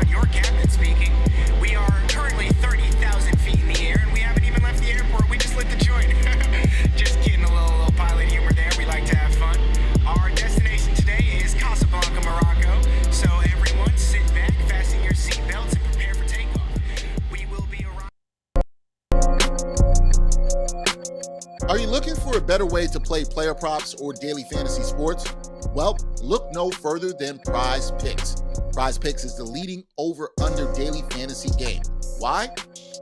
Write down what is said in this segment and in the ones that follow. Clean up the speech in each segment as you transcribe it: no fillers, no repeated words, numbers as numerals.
Jarod, your captain speaking. We are currently 30,000 feet in the air, and we haven't even left the airport. We just lit the joint. Just kidding, a little pilot humor there. We like to have fun. Our destination today is Casablanca, Morocco. So everyone, sit back, fasten your seatbelts, and prepare for takeoff. We will be arriving. Are you looking for a better way to play player props or daily fantasy sports? Well, look no further than Prize Picks. Prize Picks is the leading over-under daily fantasy game. Why?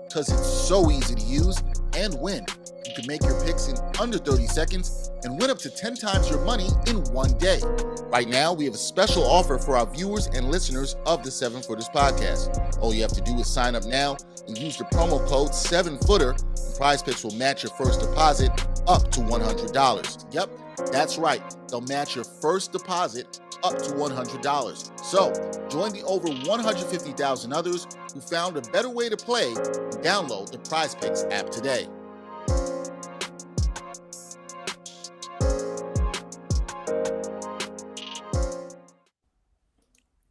Because it's so easy to use and win. You can make your picks in under 30 seconds and win up to 10 times your money in one day. Right now, we have a special offer for our viewers and listeners of the 7-Footers podcast. All you have to do is sign up now and use the promo code 7Footer, and Prize Picks will match your first deposit up to $100. Yep, that's right. They'll match your first deposit up to $100. So, join the over 150,000 others who found a better way to play and download the Prize Picks app today.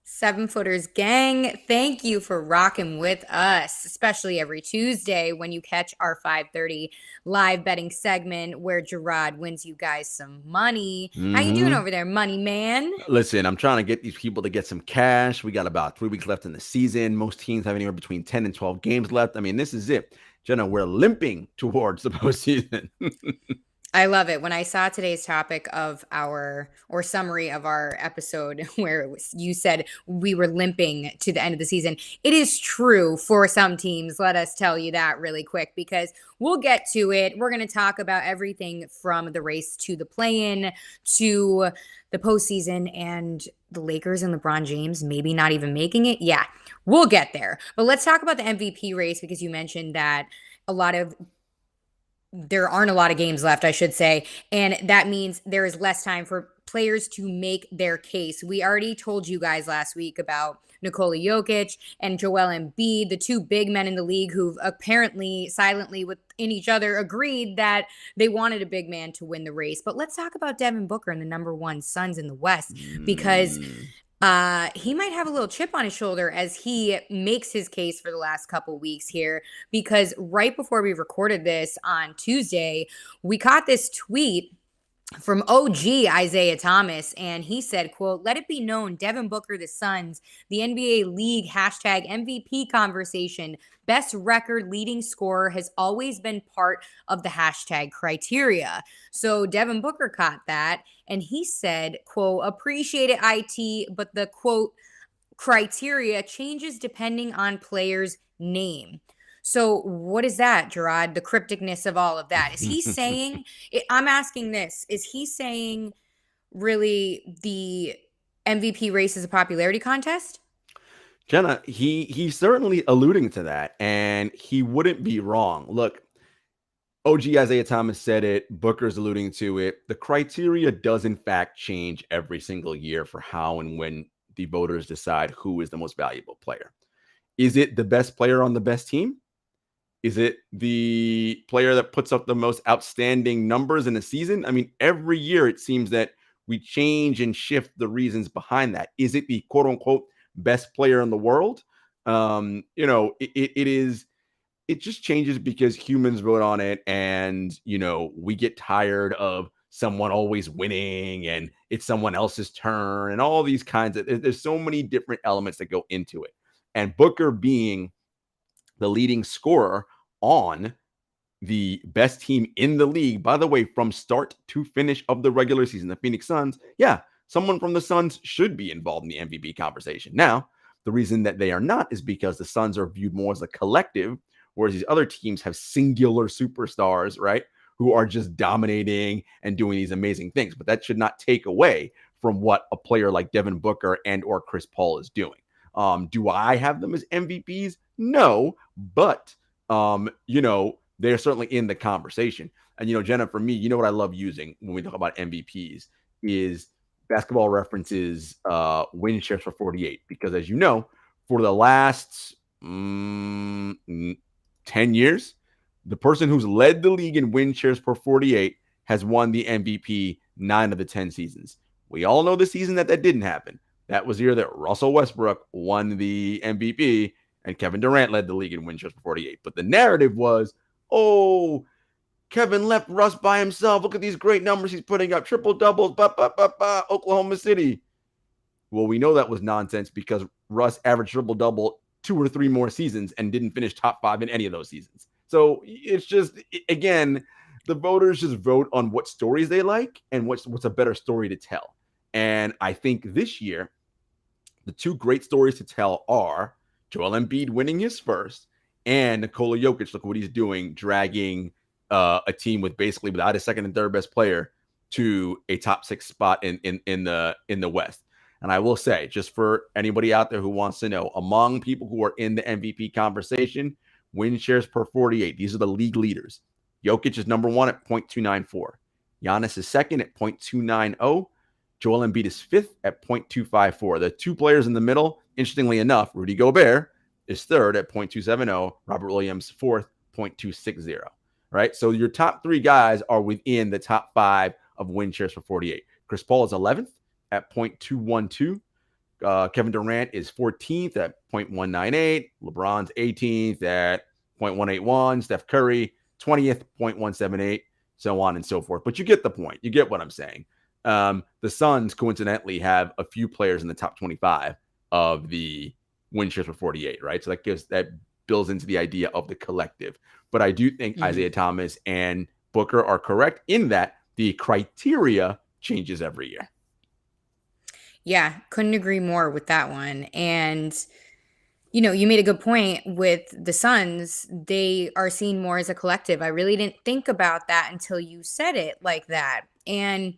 Seven Footers gang, thank you for rocking with us, especially every Tuesday when you catch our 5:30 live betting segment where Jarod wins you guys some money. How you doing over there, money man? Listen, I'm trying to get these people to get some cash. We got about 3 weeks left in the season. Most teams have anywhere between 10 and 12 games left. I mean, this is it. Jenna, we're limping towards the postseason. I love it. When I saw today's topic of or summary of our episode where you said we were limping to the end of the season, it is true for some teams. Let us tell you that really quick because we'll get to it. We're going to talk about everything from the race to the play-in to the postseason and the Lakers and LeBron James maybe not even making it. Yeah, we'll get there. But let's talk about the MVP race because you mentioned that there aren't a lot of games left, I should say. And that means there is less time for players to make their case. We already told you guys last week about Nikola Jokic and Joel Embiid, the two big men in the league who've apparently silently within each other agreed that they wanted a big man to win the race. But let's talk about Devin Booker and the number one Suns in the West because he might have a little chip on his shoulder as he makes his case for the last couple weeks here, because right before we recorded this on Tuesday, we caught this tweet from OG Isaiah Thomas, and he said, quote, "Let it be known, Devin Booker, the Suns, the NBA League hashtag MVP conversation, best record leading scorer has always been part of the hashtag criteria." So Devin Booker caught that, and he said, quote, "Appreciate it, IT, but the, quote, criteria changes depending on player's name." So what is that, Jarod? The crypticness of all of that. Is he saying, I'm asking this, is he saying really the MVP race is a popularity contest? Jenna, he's certainly alluding to that, and he wouldn't be wrong. Look, OG Isaiah Thomas said it. Booker's alluding to it. The criteria does, in fact, change every single year for how and when the voters decide who is the most valuable player. Is it the best player on the best team? Is it the player that puts up the most outstanding numbers in a season? I mean, every year it seems that we change and shift the reasons behind that. Is it the quote unquote best player in the world? It just changes because humans vote on it. And, we get tired of someone always winning and it's someone else's turn and all these kinds of, there's so many different elements that go into it. And Booker being the leading scorer on the best team in the league, by the way, from start to finish of the regular season, the Phoenix Suns, someone from the Suns should be involved in the MVP conversation. Now, the reason that they are not is because the Suns are viewed more as a collective, whereas these other teams have singular superstars, right, who are just dominating and doing these amazing things. But that should not take away from what a player like Devin Booker and or Chris Paul is doing. Do I have them as MVPs? No, but, they're certainly in the conversation. And, Jenna, for me, what I love using when we talk about MVPs is Basketball Reference's win shares for 48. Because as you know, for the last 10 years, the person who's led the league in win shares per 48 has won the MVP 9 of the 10 seasons. We all know the season that didn't happen. that was the year that Russell Westbrook won the MVP and Kevin Durant led the league in win shares for 48. But the narrative was, oh, Kevin left Russ by himself. Look at these great numbers he's putting up. Triple doubles, Oklahoma City. Well, we know that was nonsense because Russ averaged triple double 2 or 3 more seasons and didn't finish top 5 in any of those seasons. So it's just, again, the voters just vote on what stories they like and what's a better story to tell. And I think this year, the 2 great stories to tell are Joel Embiid winning his first and Nikola Jokic. Look what he's doing, dragging a team basically without a second and third best player to a top 6 spot in the West. And I will say, just for anybody out there who wants to know, among people who are in the MVP conversation, win shares per 48, these are the league leaders. Jokic is number 1 at 0.294. Giannis is second at 0.290. Joel Embiid is 5th at 0.254. The 2 players in the middle, interestingly enough, Rudy Gobert is 3rd at 0.270. Robert Williams, 4th, 0.260. Right? So your top 3 guys are within the top 5 of win shares for 48. Chris Paul is 11th at 0.212. Kevin Durant is 14th at 0.198. LeBron's 18th at 0.181. Steph Curry, 20th, 0.178, so on and so forth. But you get the point. You get what I'm saying. The Suns, coincidentally, have a few players in the top 25 of the win shares for 48, right? So that builds into the idea of the collective. But I do think Isaiah Thomas and Booker are correct in that the criteria changes every year. Yeah, couldn't agree more with that one. And, you made a good point with the Suns. They are seen more as a collective. I really didn't think about that until you said it like that. And,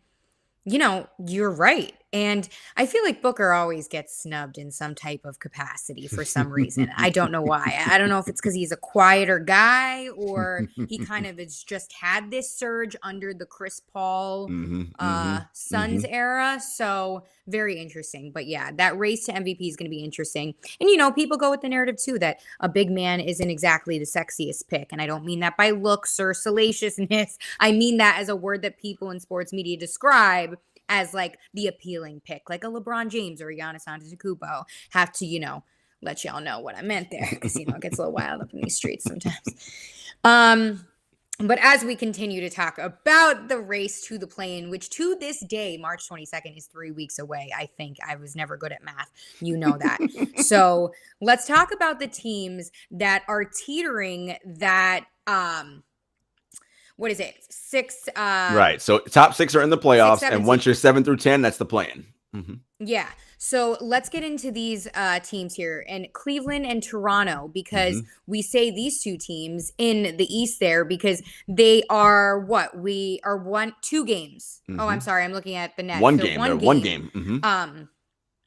you're right. And I feel like Booker always gets snubbed in some type of capacity for some reason. I don't know why. I don't know if it's because he's a quieter guy or he kind of has just had this surge under the Chris Paul Suns era. So very interesting. But yeah, that race to MVP is going to be interesting. And, people go with the narrative too that a big man isn't exactly the sexiest pick. And I don't mean that by looks or salaciousness. I mean that as a word that people in sports media describe as like the appealing pick, like a LeBron James or a Giannis Antetokounmpo. Have to, let y'all know what I meant there because, it gets a little wild up in these streets sometimes. But as we continue to talk about the race to the play-in, which to this day, March 22nd is 3 weeks away, I think. I was never good at math. You know that. So let's talk about the teams that are teetering that, what is it? 6. Right. So top 6 are in the playoffs. 6, 7, and once you're 7 through 10, that's the play-in. Yeah. So let's get into these teams here, and Cleveland and Toronto, because we say these 2 teams in the East there because they are what? We are 2 games. Oh, I'm sorry. I'm looking at the net. One so game. One They're game. 1 game.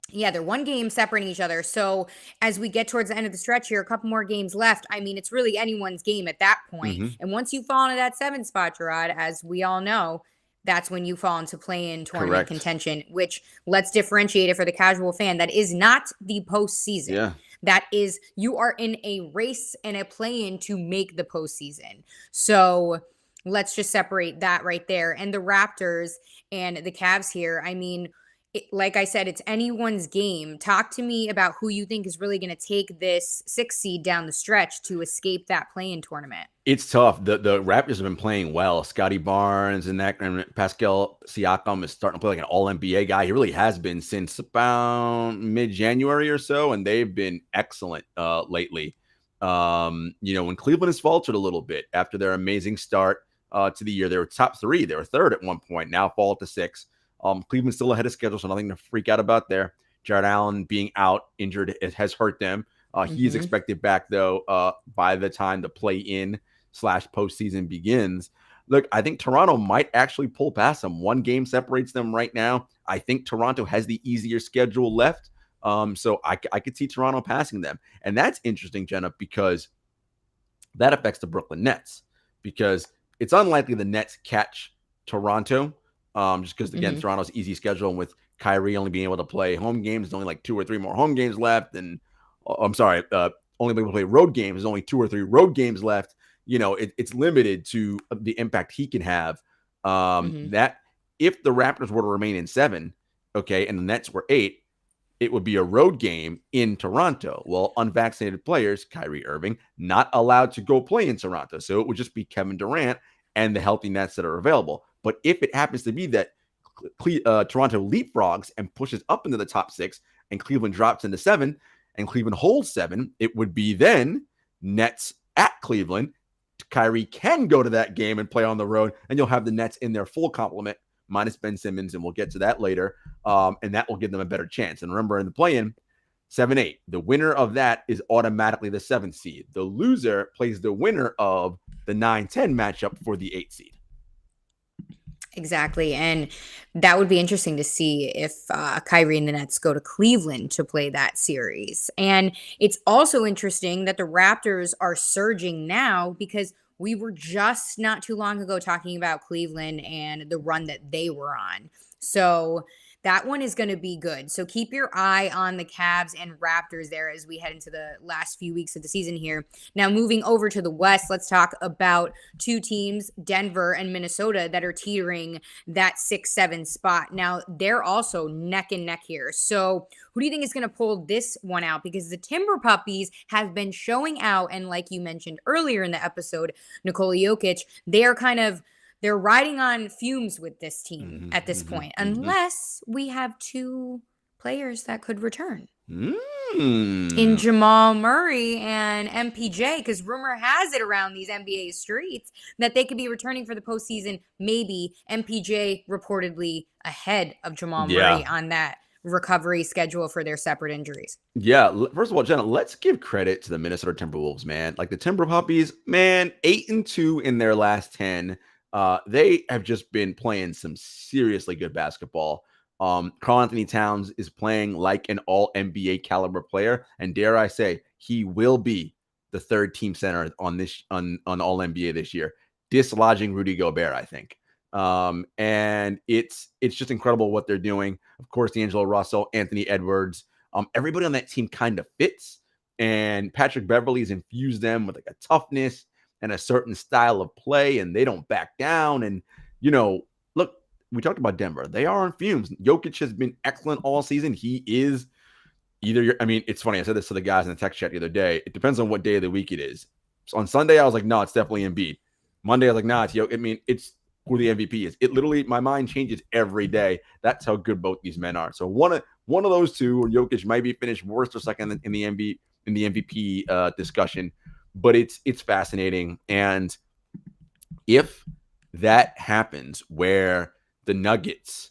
Yeah, they're 1 game separating each other. So as we get towards the end of the stretch here, a couple more games left. I mean, it's really anyone's game at that point. And once you fall into that 7 spot, Jarod, as we all know, that's when you fall into play-in tournament contention, which let's differentiate it for the casual fan. That is not the postseason. Yeah. That is, you are in a race and a play-in to make the postseason. So let's just separate that right there. And the Raptors and the Cavs here, I mean, like I said, it's anyone's game. Talk to me about who you think is really going to take this 6 seed down the stretch to escape that play-in tournament. It's tough. The Raptors have been playing well. Scotty Barnes and Pascal Siakam is starting to play like an all-NBA guy. He really has been since about mid-January or so, and they've been excellent lately. When Cleveland has faltered a little bit after their amazing start to the year, they were top 3. They were 3rd at one point, now fall to 6. Cleveland's still ahead of schedule, so nothing to freak out about there. Jared Allen being out injured, it has hurt them. He's expected back, though, by the time the play-in / postseason begins. Look, I think Toronto might actually pull past them. 1 game separates them right now. I think Toronto has the easier schedule left. So I could see Toronto passing them. And that's interesting, Jenna, because that affects the Brooklyn Nets. Because it's unlikely the Nets catch Toronto. Just because, again, Toronto's easy schedule, and with Kyrie only being able to play home games, there's only like 2 or 3 more home games left. And only being able to play road games, there's only 2 or 3 road games left. It's limited to the impact he can have. That if the Raptors were to remain in 7, okay, and the Nets were 8, it would be a road game in Toronto. Well, unvaccinated players, Kyrie Irving, not allowed to go play in Toronto. So it would just be Kevin Durant and the healthy Nets that are available. But if it happens to be that Toronto leapfrogs and pushes up into the top 6 and Cleveland drops into 7 and Cleveland holds 7, it would be then Nets at Cleveland. Kyrie can go to that game and play on the road, and you'll have the Nets in their full complement minus Ben Simmons, and we'll get to that later. And that will give them a better chance. And remember, in the play-in, 7-8, the winner of that is automatically the 7th seed. The loser plays the winner of the 9-10 matchup for the 8th seed. Exactly. And that would be interesting to see if Kyrie and the Nets go to Cleveland to play that series. And it's also interesting that the Raptors are surging now because we were just not too long ago talking about Cleveland and the run that they were on. So that one is going to be good. So keep your eye on the Cavs and Raptors there as we head into the last few weeks of the season here. Now, moving over to the West, let's talk about two teams, Denver and Minnesota, that are teetering that 6-7 spot. Now, they're also neck and neck here. So who do you think is going to pull this one out? Because the Timber Puppies have been showing out. And like you mentioned earlier in the episode, Nikola Jokic, they're riding on fumes with this team at this point, unless we have two players that could return in Jamal Murray and MPJ, because rumor has it around these NBA streets that they could be returning for the postseason. Maybe MPJ reportedly ahead of Jamal Murray on that recovery schedule for their separate injuries. Yeah. First of all, Jenna, let's give credit to the Minnesota Timberwolves, man. Like the Timber Puppies, man, 8-2 in their last 10. They have just been playing some seriously good basketball. Karl-Anthony Towns is playing like an all NBA caliber player. And dare I say, he will be the third team center on all NBA this year, dislodging Rudy Gobert, I think. And it's just incredible what they're doing. Of course, D'Angelo Russell, Anthony Edwards, everybody on that team kind of fits. And Patrick Beverley's infused them with like a toughness and a certain style of play, and they don't back down. And, look, we talked about Denver. They are on fumes. Jokic has been excellent all season. He is it's funny. I said this to the guys in the text chat the other day. It depends on what day of the week it is. So on Sunday, I was like, no, it's definitely Embiid. Monday, I was like, nah, it's Jokic. It's who the MVP is. It literally, my mind changes every day. That's how good both these men are. So one of those two, or Jokic, might be finished worst or second in the MVP discussion. But it's fascinating. And if that happens where the Nuggets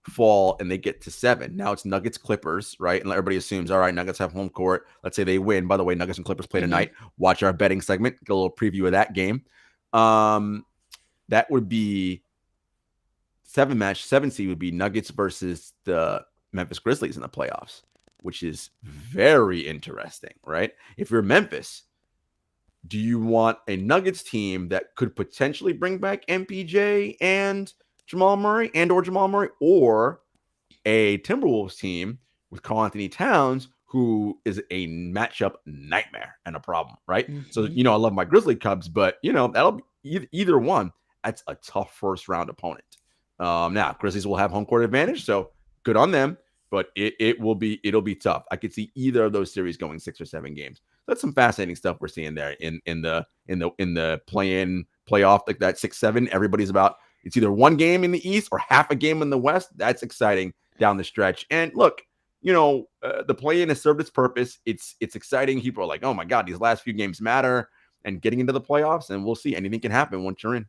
fall and they get to 7, now it's Nuggets Clippers, right? And everybody assumes, all right, Nuggets have home court. Let's say they win. By the way, Nuggets and Clippers play tonight. Watch our betting segment. Get a little preview of that game. That would be 7 seed would be Nuggets versus the Memphis Grizzlies in the playoffs, which is very interesting, right? If you're Memphis, do you want a Nuggets team that could potentially bring back MPJ and Jamal Murray or a Timberwolves team with Karl-Anthony Towns, who is a matchup nightmare and a problem, right? So, I love my Grizzly Cubs, but, that'll be either one. That's a tough first round opponent. Now, Grizzlies will have home court advantage, so good on them, but it'll be tough. I could see either of those series going 6 or 7 games. That's some fascinating stuff we're seeing there in the play-in playoff, like that 6-7. Everybody's about, it's either one game in the East or half a game in the West. That's exciting down the stretch. And look, the play-in has served its purpose. It's exciting. People are like, oh my God, these last few games matter, and getting into the playoffs, and we'll see. Anything can happen once you're in.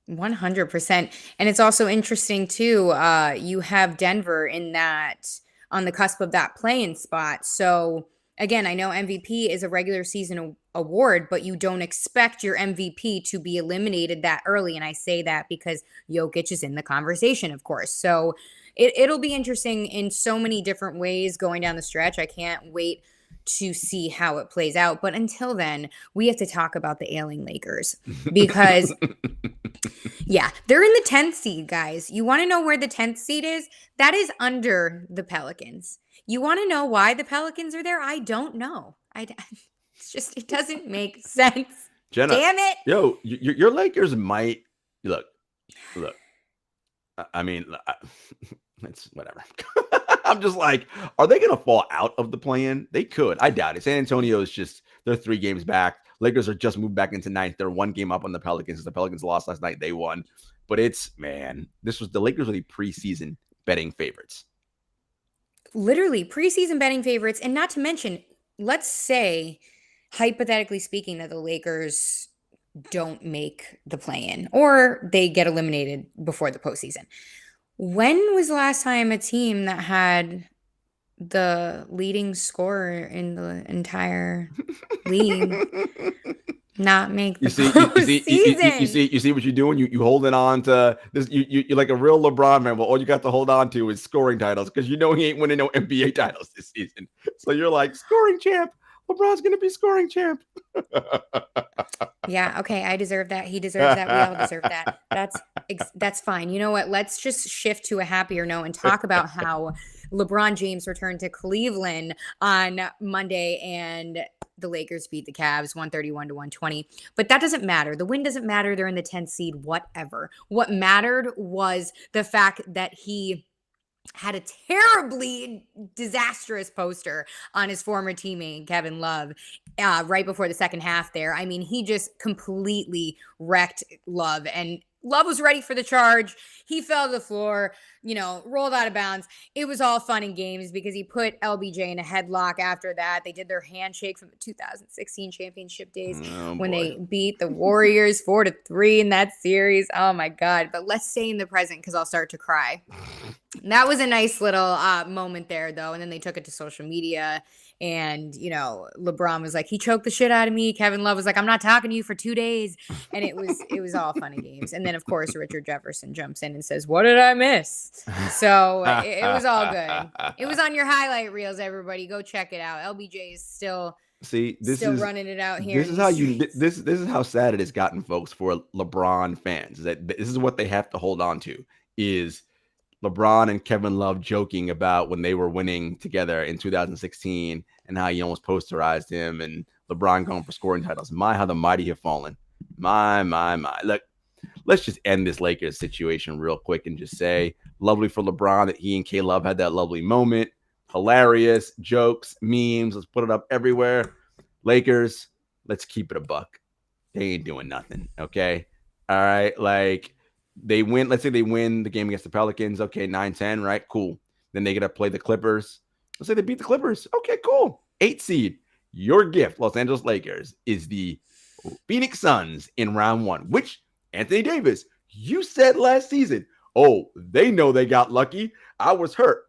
100%. And it's also interesting too. You have Denver on the cusp of that play-in spot. So again, I know MVP is a regular season award, but you don't expect your MVP to be eliminated that early. And I say that because Jokic is in the conversation, of course. So it'll be interesting in so many different ways going down the stretch. I can't wait to see how it plays out. But until then, we have to talk about the ailing Lakers because they're in the 10th seed, guys. You want to know where the 10th seed is? That is under the Pelicans. You want to know why the Pelicans are there? I don't know. It's just, it doesn't make sense. Jenna, damn it. Yo, your Lakers might look. I mean, it's whatever. I'm just like, are they going to fall out of the play-in? They could. I doubt it. San Antonio is just, they're 3 games back. Lakers are just moved back into 9th. They're 1 game up on the Pelicans. The Pelicans lost last night. They won. But the Lakers are the preseason betting favorites. Literally preseason betting favorites. And not to mention, let's say, hypothetically speaking, that the Lakers don't make the play-in or they get eliminated before the postseason. When was the last time a team that had the leading scorer in the entire league not make the postseason? You see what you're doing? You holding on to this. You're like a real LeBron man. Well, all you got to hold on to is scoring titles because you know he ain't winning no NBA titles this season. So you're like, scoring champ. LeBron's going to be scoring champ. Yeah, okay, I deserve that. He deserves that. We all deserve that. That's fine. You know what? Let's just shift to a happier note and talk about how LeBron James returned to Cleveland on Monday and the Lakers beat the Cavs 131-120. But that doesn't matter. The win doesn't matter. They're in the 10th seed, whatever. What mattered was the fact that he had a terribly disastrous poster on his former teammate, Kevin Love, right before the second half there. I mean, he just completely wrecked Love, and Love was ready for the charge. He fell to the floor, rolled out of bounds. It was all fun and games because he put LBJ in a headlock after that. They did their handshake from the 2016 championship days when they beat the Warriors 4-3 in that series. Oh my God. But let's stay in the present because I'll start to cry. That was a nice little moment there, though. And then they took it to social media. And, LeBron was like, he choked the shit out of me. Kevin Love was like, I'm not talking to you for 2 days. And it was all fun and games. And then, of course, Richard Jefferson jumps in and says, what did I miss? So it was all good. It was on your highlight reels, everybody. Go check it out. LBJ is still running it out here. This is how sad it has gotten, folks, for LeBron fans. That this is what they have to hold on to is LeBron and Kevin Love joking about when they were winning together in 2016 and how he almost posterized him and LeBron going for scoring titles. My, how the mighty have fallen. My. Look, let's just end this Lakers situation real quick and just say lovely for LeBron that he and K Love had that lovely moment. Hilarious jokes, memes. Let's put it up everywhere. Lakers, let's keep it a buck. They ain't doing nothing. Okay. All right. Like, they win. Let's say they win the game against the Pelicans. Okay, 9-10, right? Cool. Then they get to play the Clippers. Let's say they beat the Clippers. Okay, cool. 8 seed. Your gift, Los Angeles Lakers, is the Phoenix Suns in round 1, which, Anthony Davis, you said last season, they know they got lucky. I was hurt.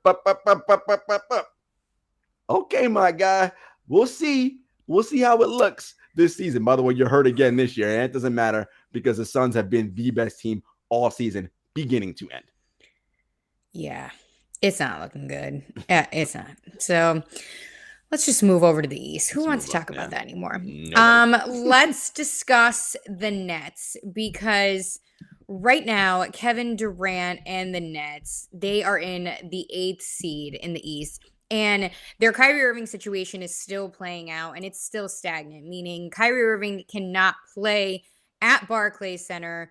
Okay, my guy. We'll see. We'll see how it looks this season. By the way, you're hurt again this year, and it doesn't matter because the Suns have been the best team all season, beginning to end. Yeah, it's not looking good. Yeah, it's not. So let's just move over to the East. Who wants to talk about that anymore? Let's discuss the Nets because right now, Kevin Durant and the Nets, they are in the 8th seed in the East. And their Kyrie Irving situation is still playing out, and it's still stagnant, meaning Kyrie Irving cannot play at Barclays Center.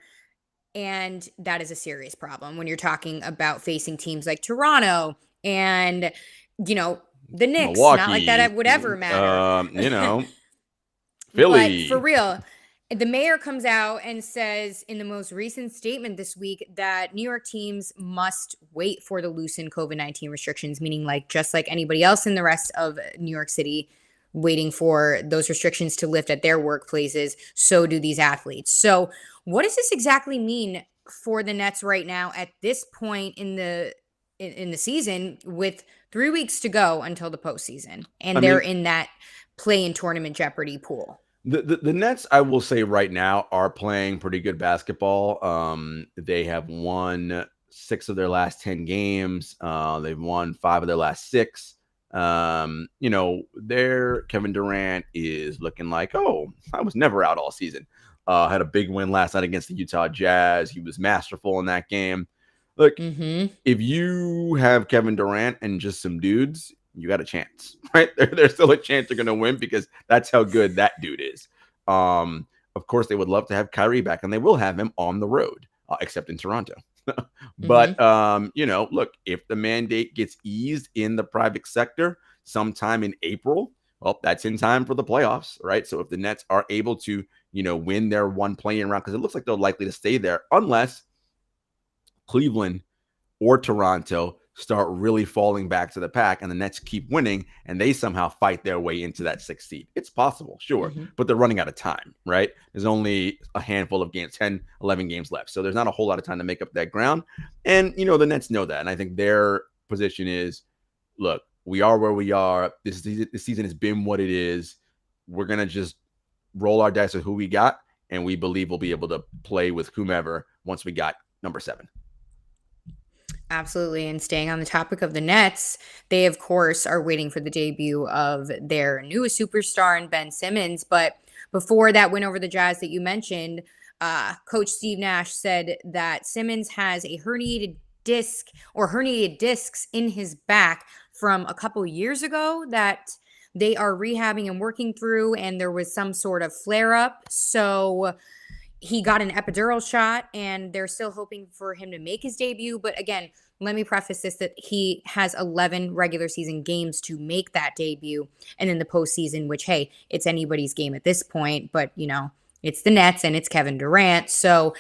And that is a serious problem when you're talking about facing teams like Toronto and, the Knicks. Milwaukee, not like that would ever matter. Philly. But for real, the mayor comes out and says in the most recent statement this week that New York teams must wait for the loosened COVID-19 restrictions, meaning just like anybody else in the rest of New York City, waiting for those restrictions to lift at their workplaces, so do these athletes. So what does this exactly mean for the Nets right now at this point in the season with 3 weeks to go until the postseason? And they're in that play-in tournament jeopardy pool. The Nets, I will say right now, are playing pretty good basketball. They have won 6 of their last 10 games. They've won 5 of their last 6. Their Kevin Durant is looking like, I was never out all season. Had a big win last night against the Utah Jazz. He was masterful in that game. Look, if you have Kevin Durant and just some dudes, you got a chance, right? There's still a chance you're going to win because that's how good that dude is. Of course, they would love to have Kyrie back, and they will have him on the road, except in Toronto. But look, if the mandate gets eased in the private sector sometime in April, well, that's in time for the playoffs, right? So if the Nets are able to, win their one play-in round, because it looks like they're likely to stay there unless Cleveland or Toronto start really falling back to the pack and the Nets keep winning and they somehow fight their way into that 6th seed. It's possible, sure, but they're running out of time, right? There's only a handful of games, 10, 11 games left. So there's not a whole lot of time to make up that ground. And, the Nets know that. And I think their position is, look, we are where we are. This season has been what it is. We're going to just roll our dice with who we got. And we believe we'll be able to play with whomever once we got number 7. Absolutely. And staying on the topic of the Nets, they, of course, are waiting for the debut of their newest superstar in Ben Simmons. But before that win over the Jazz that you mentioned, Coach Steve Nash said that Simmons has a herniated disc or herniated discs in his back from a couple years ago that they are rehabbing and working through. And there was some sort of flare up. So he got an epidural shot and they're still hoping for him to make his debut. But again, let me preface this that he has 11 regular season games to make that debut. And in the postseason, which, hey, it's anybody's game at this point. But, it's the Nets and it's Kevin Durant. So,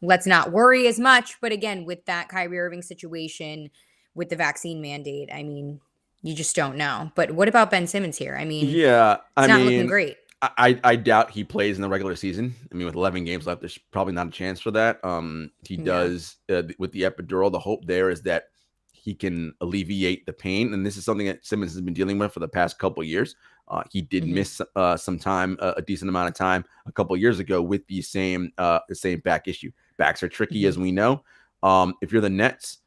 let's not worry as much. But again, with that Kyrie Irving situation, with the vaccine mandate, I mean, you just don't know. But what about Ben Simmons here? I mean, it's not looking great. I doubt he plays in the regular season. I mean, with 11 games left, there's probably not a chance for that. He does with the epidural. The hope there is that he can alleviate the pain, and this is something that Simmons has been dealing with for the past couple of years. He did miss some time, a decent amount of time, a couple of years ago with the same back issue. Backs are tricky, as we know. If you're the Nets,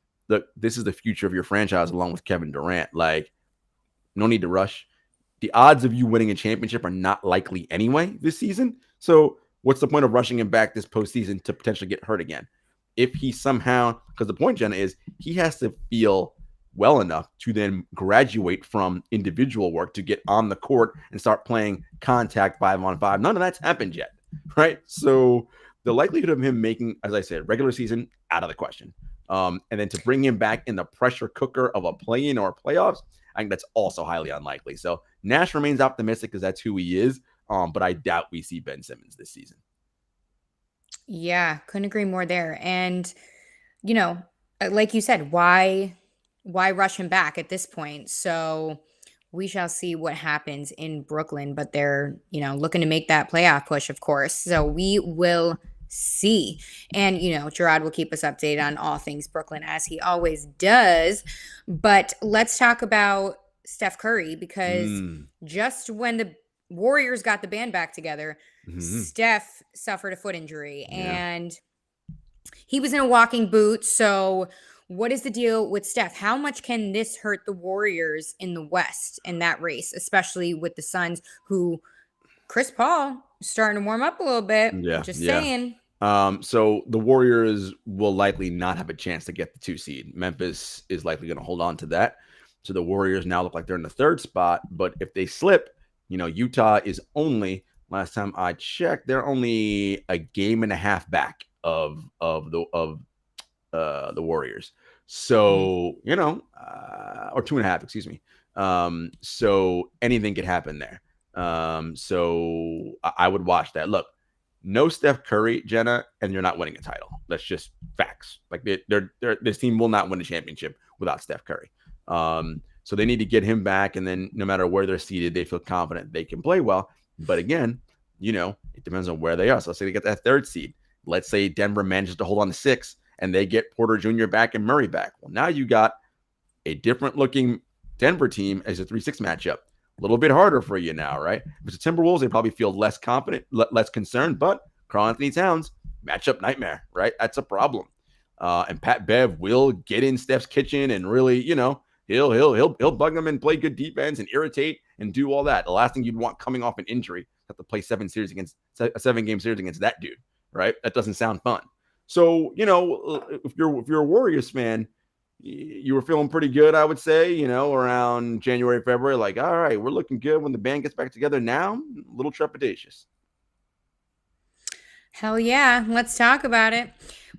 this is the future of your franchise, along with Kevin Durant. Like, no need to rush. The odds of you winning a championship are not likely anyway this season. So what's the point of rushing him back this postseason to potentially get hurt again? If he somehow, because the point, Jenna, is he has to feel well enough to then graduate from individual work to get on the court and start playing contact 5-on-5. None of that's happened yet, right? So the likelihood of him making, as I said, regular season, out of the question. And then to bring him back in the pressure cooker of a play-in or playoffs, I think that's also highly unlikely. So Nash remains optimistic because that's who he is. But I doubt we see Ben Simmons this season. Yeah, couldn't agree more there. And, like you said, why rush him back at this point? So we shall see what happens in Brooklyn, but they're, looking to make that playoff push, of course. So we will see. And, Jarod will keep us updated on all things Brooklyn as he always does. But let's talk about Steph Curry, because just when the Warriors got the band back together, Steph suffered a foot injury and he was in a walking boot. So what is the deal with Steph? How much can this hurt the Warriors in the West in that race, especially with the Suns, who Chris Paul is starting to warm up a little bit? Just saying. So the Warriors will likely not have a chance to get the 2 seed. Memphis is likely going to hold on to that. So the Warriors now look like they're in the 3rd spot. But if they slip, Utah is only, last time I checked, they're only a game and a half back of the Warriors. So, or 2.5, excuse me. So anything could happen there. So I would watch that. Look, no Steph Curry, Jenna, and you're not winning a title. That's just facts. Like this team will not win a championship without Steph Curry. So they need to get him back, and then no matter where they're seated, they feel confident they can play well. But again, it depends on where they are. So let's say they get that 3rd seed. Let's say Denver manages to hold on to 6, and they get Porter Jr. back and Murray back. Well, now you got a different looking Denver team as a 3-6 matchup. A little bit harder for you now, right? If it's the Timberwolves, they probably feel less confident, less concerned. But Karl-Anthony Towns, matchup nightmare, right? That's a problem. And Pat Bev will get in Steph's kitchen and really, he'll bug them and play good defense and irritate and do all that. The last thing you'd want coming off an injury, have to play 7 game series against that dude, right? That doesn't sound fun. So, if you're a Warriors fan, you were feeling pretty good, I would say, around January, February, like, all right, we're looking good. When the band gets back together now, a little trepidatious. Hell yeah. Let's talk about it.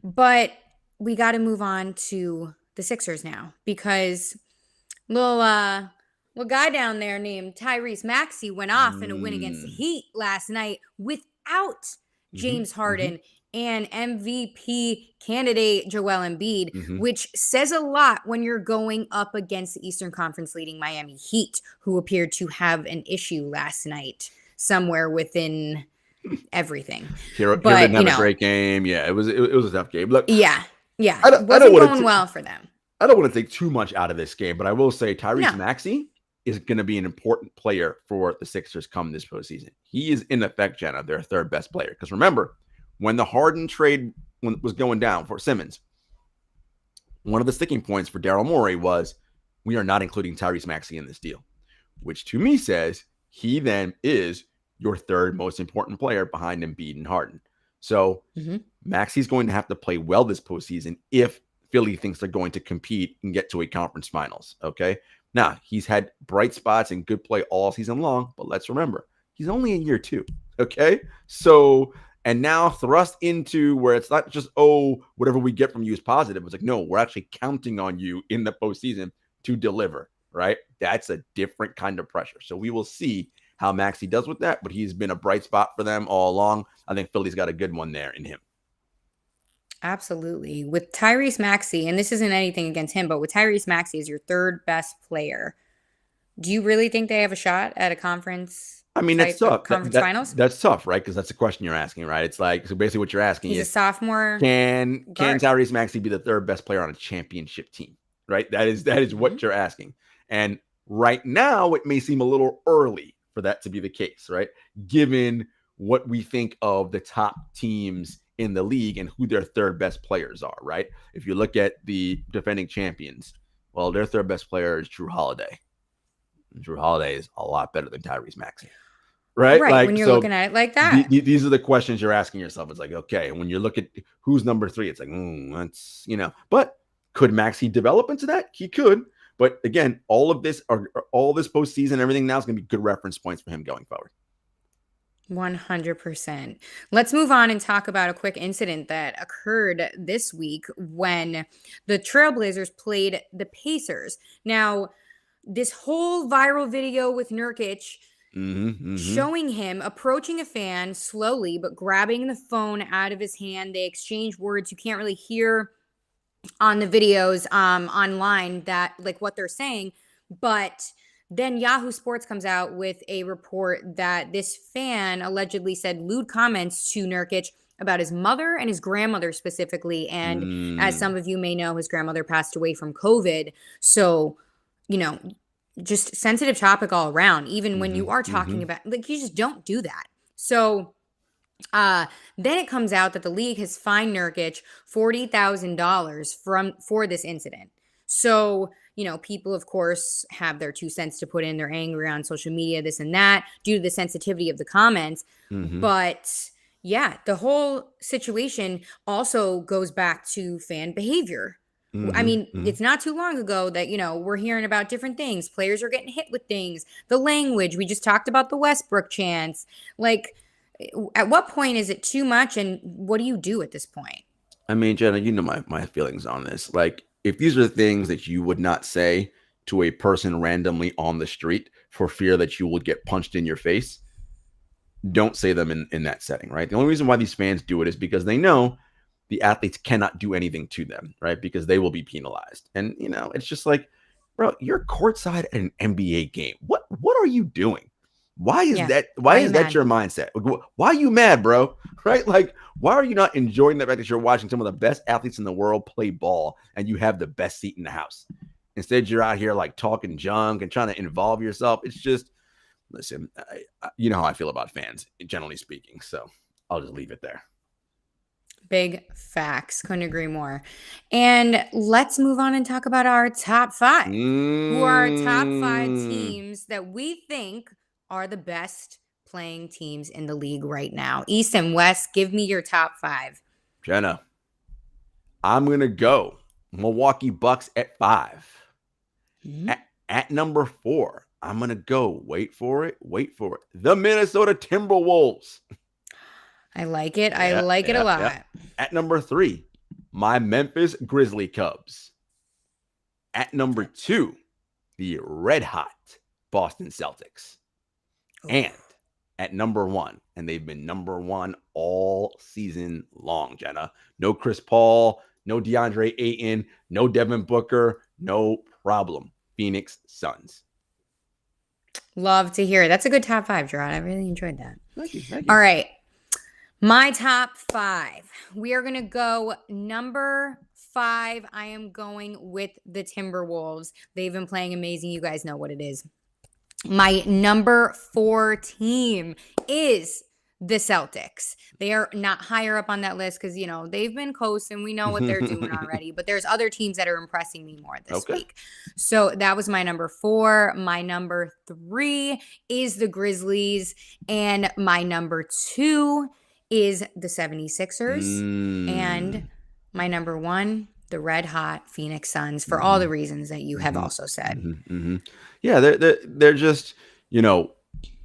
But we got to move on to the Sixers now, because little guy down there named Tyrese Maxey went off in a win against the Heat last night without James Harden and MVP candidate Joel Embiid, which says a lot when you're going up against the Eastern Conference leading Miami Heat, who appeared to have an issue last night somewhere within everything. Hero didn't have a great game. Yeah, it was a tough game. Look, yeah, it wasn't going well for them. I don't want to take too much out of this game, but I will say Tyrese Maxey is going to be an important player for the Sixers come this postseason. He is, in effect, Jenna, their third best player. Because remember, when the Harden trade was going down for Simmons, one of the sticking points for Daryl Morey was, we are not including Tyrese Maxey in this deal, which to me says he then is your third most important player behind Embiid and Harden. So Maxey's going to have to play well this postseason if Philly thinks they're going to compete and get to a conference finals. Okay. Now, he's had bright spots and good play all season long, but let's remember, he's only in year 2. Okay. So, and now thrust into where it's not just, whatever we get from you is positive. It's like, no, we're actually counting on you in the postseason to deliver, right? That's a different kind of pressure. So we will see how Maxey does with that, but he's been a bright spot for them all along. I think Philly's got a good one there in him. Absolutely. With Tyrese Maxey, and this isn't anything against him, but with Tyrese Maxey as your third best player, do you really think they have a shot at a conference? I mean, that's tough. Conference finals? That's tough, right? Because that's the question you're asking, right? It's like, so basically what you're asking is, a sophomore. Can Tyrese Maxey be the third best player on a championship team, right? That is what you're asking. And right now, it may seem a little early for that to be the case, right? Given what we think of the top teams in the league and who their third best players are, right? If you look at the defending champions, well, their third best player is Drew Holiday. Drew Holiday is a lot better than Tyrese Maxey, right? Like, when you're looking at it like that. These are the questions you're asking yourself. It's like, okay, when you look at who's number 3, it's like, that's, but could Maxey develop into that? He could. But again, all this postseason, everything now is going to be good reference points for him going forward. 100%. Let's move on and talk about a quick incident that occurred this week when the Trailblazers played the Pacers. Now, this whole viral video with Nurkic showing him approaching a fan slowly, but grabbing the phone out of his hand. They exchange words. You can't really hear on the videos online that like what they're saying, but then Yahoo Sports comes out with a report that this fan allegedly said lewd comments to Nurkic about his mother and his grandmother specifically. And as some of you may know, his grandmother passed away from COVID. So, just sensitive topic all around, even when you are talking about, like, you just don't do that. So then it comes out that the league has fined Nurkic $40,000 for this incident. So, people, of course, have their 2 cents to put in. They're angry on social media, this and that, due to the sensitivity of the comments. But yeah, the whole situation also goes back to fan behavior. I mean, it's not too long ago that, we're hearing about different things. Players are getting hit with things. The language, we just talked about the Westbrook chants. Like, at what point is it too much, and what do you do at this point? I mean, Jenna, my feelings on this. Like, if these are things that you would not say to a person randomly on the street for fear that you would get punched in your face, don't say them in that setting, right? The only reason why these fans do it is because they know the athletes cannot do anything to them, right? Because they will be penalized. And, it's just like, bro, you're courtside at an NBA game. What are you doing? Why is that? Why is that your mindset? Why are you mad, bro? Right? Like, why are you not enjoying the fact that you're watching some of the best athletes in the world play ball and you have the best seat in the house? Instead, you're out here like talking junk and trying to involve yourself. It's just, listen, you know how I feel about fans, generally speaking. So I'll just leave it there. Big facts. Couldn't agree more. And let's move on and talk about our top 5. Who are our top 5 teams that we think are the best playing teams in the league right now? East and West, give me your top 5. Jenna, I'm going to go Milwaukee Bucks at 5. At number 4, I'm going to go, wait for it, the Minnesota Timberwolves. I like it. I like it a lot. At number 3, my Memphis Grizzly Cubs. At number 2, the red hot Boston Celtics. And at number 1, and they've been number 1 all season long, Jenna. No Chris Paul, no DeAndre Ayton, no Devin Booker, no problem. Phoenix Suns. Love to hear it. That's a good top 5, Jarod. I really enjoyed that. Thank you. All right. My top 5. We are going to go number 5. I am going with the Timberwolves. They've been playing amazing. You guys know what it is. My number 4 team is the Celtics. They are not higher up on that list because, they've been coasting. We know what they're doing already. But there's other teams that are impressing me more this week. So that was my number 4. My number 3 is the Grizzlies. And my number 2 is the 76ers. And my number 1, the red hot Phoenix Suns, for all the reasons that you have also said. Yeah, they're just,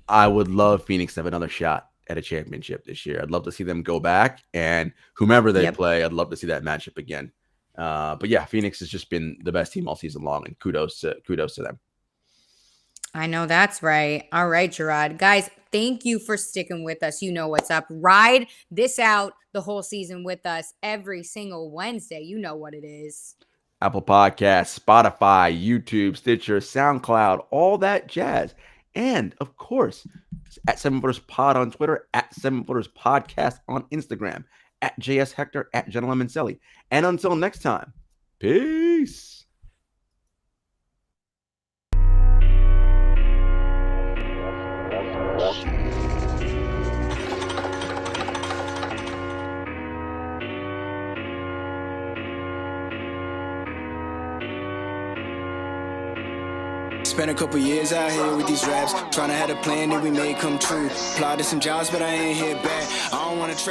I would love Phoenix to have another shot at a championship this year. I'd love to see them go back, and whomever they play, I'd love to see that matchup again. But yeah, Phoenix has just been the best team all season long, and kudos to them. I know that's right. All right, Jarod. Guys, thank you for sticking with us. You know what's up. Ride this out the whole season with us every single Wednesday. You know what it is. Apple Podcasts, Spotify, YouTube, Stitcher, SoundCloud, all that jazz. And, of course, at 7footers Pod on Twitter, at 7footers Podcast on Instagram, at JS Hector, at Jenna Lemoncelli. And until next time, peace. Spent a couple years out here with these raps, trying to have a plan that we made come true. Applied to some jobs, but I ain't hit back. I don't want to try.